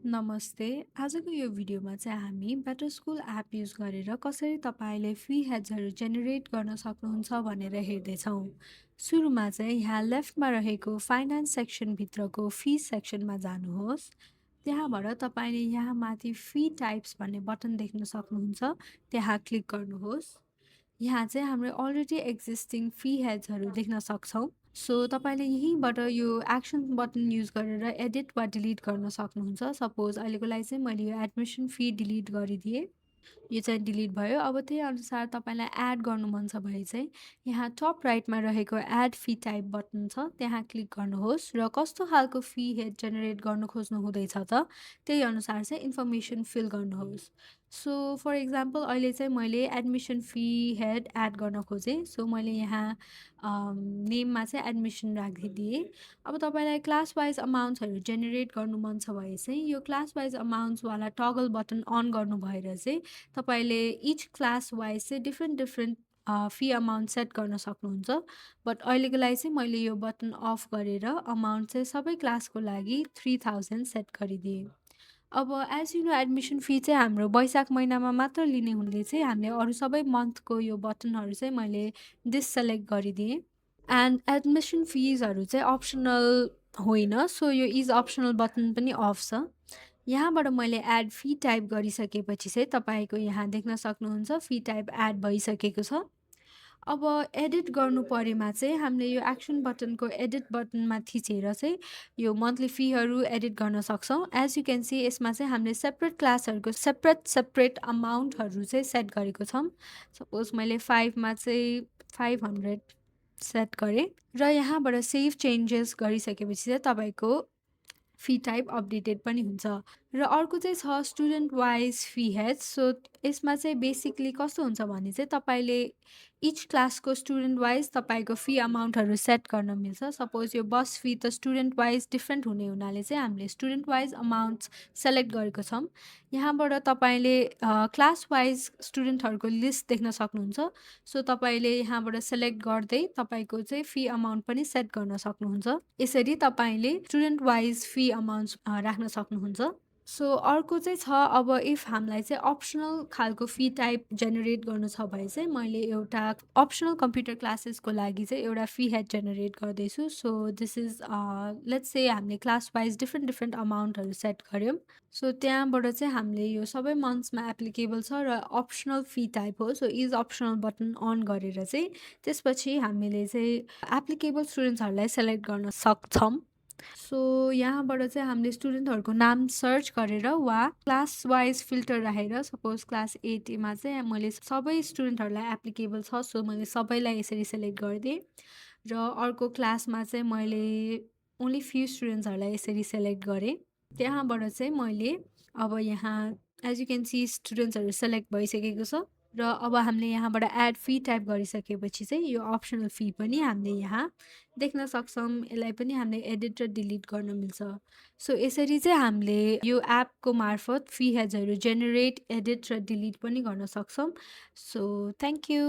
नमस्ते। आजको यो भिडियोमा चाहिँ हामी बेटर स्कुल एप युज गरेर कसरी तपाईँले फी हेड्सहरू जेनेरेट गर्न सक्नुहुन्छ भनेर हेर्दैछौँ। सुरुमा चाहिँ यहाँ लेफ्टमा रहेको फाइनेन्स सेक्सनभित्रको फी सेक्सनमा जानुहोस्। त्यहाँबाट तपाईँले यहाँ माथि फी टाइप्स भन्ने बटन देख्न सक्नुहुन्छ, त्यहाँ क्लिक गर्नुहोस्। यहाँ चाहिँ हाम्रो अलरेडी एक्जिस्टिङ फी हेड्सहरू देख्न सक्छौँ। सो तपाईँले यहीँबाट यो एक्सन बटन युज गरेर एडिट वा डिलिट गर्न सक्नुहुन्छ। सपोज अहिलेको लागि चाहिँ मैले यो एडमिसन फी डिलिट गरिदिएँ। यो चाहिँ डिलिट भयो। अब त्यही अनुसार तपाईँलाई एड गर्नु मन छ भने चाहिँ यहाँ टप राइटमा रहेको एड फी टाइप बटन छ, त्यहाँ क्लिक गर्नुहोस् र कस्तो खालको फी हेड जेनेरेट गर्नु खोज्नु हुँदैछ त त्यही अनुसार चाहिँ इन्फर्मेसन फिल गर्नुहोस्। सो फर इक्जाम्पल अहिले चाहिँ मैले एडमिसन फी हेड एड गर्न खोजेँ। सो मैले यहाँ नेममा चाहिँ एडमिसन राखिदिएँ। अब तपाईँलाई क्लास वाइज अमाउन्ट्सहरू जेनेरेट गर्नु मन छ भने चाहिँ यो क्लास वाइज अमाउन्ट्सवाला टगल बटन अन गर्नु भएर चाहिँ तपाईँले इच क्लास वाइज चाहिँ डिफ्रेन्ट फी अमाउन्ट सेट गर्न सक्नुहुन्छ। बट अहिलेको लागि चाहिँ मैले यो बटन अफ गरेर अमाउन्ट चाहिँ सबै क्लासको लागि 3000 सेट गरिदिएँ। अब as you know admission fee चाहिँ हाम्रो वैशाख महिनामा मात्र लिने हुनाले चाहिँ हामीले अरू सबै मन्थको यो बटनहरू चाहिँ मैले डिससेलेक्ट गरिदिएँ। एन्ड एडमिसन फिजहरू चाहिँ अप्सनल होइन, सो यो इज अप्सनल बटन पनि अफ छ। यहाँबाट मैले एड फी टाइप गरिसकेपछि चाहिँ तपाईँको यहाँ देख्न सक्नुहुन्छ फी टाइप एड भइसकेको छ। अब एडिट गर्नु परेमा चाहिँ हामीले यो एक्सन बटनको एडिट बटनमा थिचेर चाहिँ यो मन्थली फीहरू एडिट गर्न सक्छौँ। एज यु क्यान सी यसमा चाहिँ हामीले सेपरेट क्लासहरूको सेपरेट अमाउन्टहरू चाहिँ सेट गरेको छौँ। सपोज मैले 5मा चाहिँ 500 सेट गरेँ र यहाँबाट सेभ चेन्जेस गरिसकेपछि चाहिँ तपाईँको फी टाइप अपडेटेड पनि हुन्छ। र अर्को चाहिँ छ student wise fee head. So यसमा चाहिँ बेसिकली कस्तो हुन्छ भने चाहिँ तपाईँले इच क्लासको स्टुडेन्ट वाइज तपाईँको फी अमाउन्टहरू सेट गर्न मिल्छ। सपोज यो बस फी त स्टुडेन्ट वाइज डिफ्रेन्ट हुने हुनाले चाहिँ हामीले स्टुडेन्ट वाइज अमाउन्ट्स सेलेक्ट गरेको छौँ। यहाँबाट तपाईँले क्लास वाइज स्टुडेन्टहरूको लिस्ट देख्न सक्नुहुन्छ। सो तपाईँले यहाँबाट सेलेक्ट गर्दै तपाईँको चाहिँ फी अमाउन्ट पनि सेट गर्न सक्नुहुन्छ। यसरी तपाईँले स्टुडेन्ट वाइज फी अमाउन्ट्स राख्न सक्नुहुन्छ। सो अर्को चाहिँ छ, अब इफ हामीलाई चाहिँ अप्सनल खालको फी टाइप जेनेरेट गर्नु छ भने चाहिँ मैले एउटा अप्सनल कम्प्युटर क्लासेसको लागि चाहिँ एउटा फी हेड जेनेरेट गर्दैछु। So this is let's say हामीले क्लास वाइज डिफ्रेन्ट अमाउन्टहरू सेट गऱ्यौँ। सो त्यहाँबाट चाहिँ हामीले यो सबै मन्थ्समा एप्लिकेबल छ र अप्सनल फी टाइप हो। So is optional button on गरेर चाहिँ त्यसपछि हामीले चाहिँ एप्लिकेबल स्टुडेन्ट्सहरूलाई सेलेक्ट गर्न सक्छौँ। सो यहाँबाट चाहिँ हामीले स्टुडेन्टहरूको नाम सर्च गरेर वा क्लास वाइज फिल्टर राखेर सपोज क्लास 8मा चाहिँ मैले सबै स्टुडेन्टहरूलाई एप्लिकेबल छ, सो मैले सबैलाई यसरी सेलेक्ट गरिदिएँ। र अर्को क्लासमा चाहिँ मैले ओन्ली फ्यु स्टुडेन्ट्सहरूलाई यसरी सेलेक्ट गरेँ। त्यहाँबाट चाहिँ मैले अब यहाँ एज यु क्यान सी स्टुडेन्ट्सहरू सेलेक्ट भइसकेको छ। र अब हामीले यहाँबाट एड फी टाइप गरिसकेपछि चाहिँ यो अप्सनल फी पनि हामीले यहाँ देख्न सक्छौँ। यसलाई पनि हामीले एडिट र डिलिट गर्न मिल्छ। सो यसरी चाहिँ हामीले यो एपको मार्फत फी हेड्सहरू जेनेरेट, एडिट र डिलिट पनि गर्न सक्छौँ। So thank you.